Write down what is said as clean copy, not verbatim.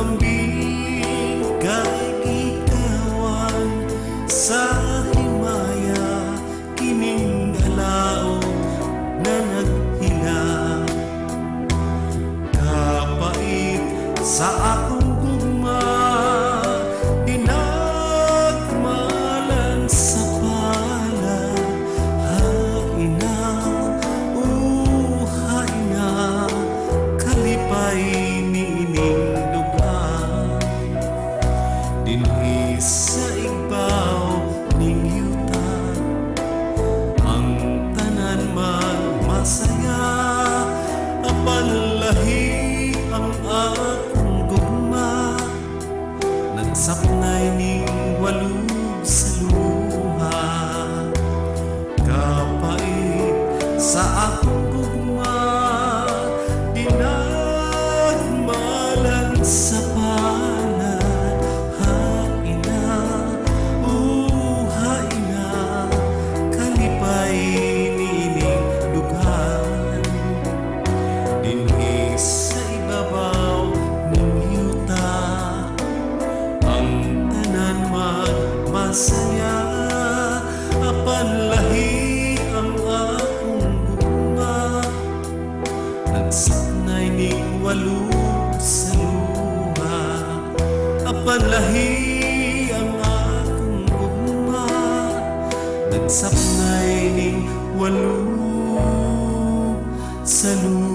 lambing kay ikawan sa himaya kining alao na naghila kapait sa akong gugma dinagmalan sa pala hain na uhay na kalipay niining dinhi sa igbaw ning yuta ang tanan man masaya apan lahi ang akong gugma nagsapnay ning walog sa luha kapait sa akong gugma dinagmalan sa masaya apan lahi ang akong gugma nagsapnay ning walog sa luha apan lahi ang akong gugma nagsapnay ning walog sa luha.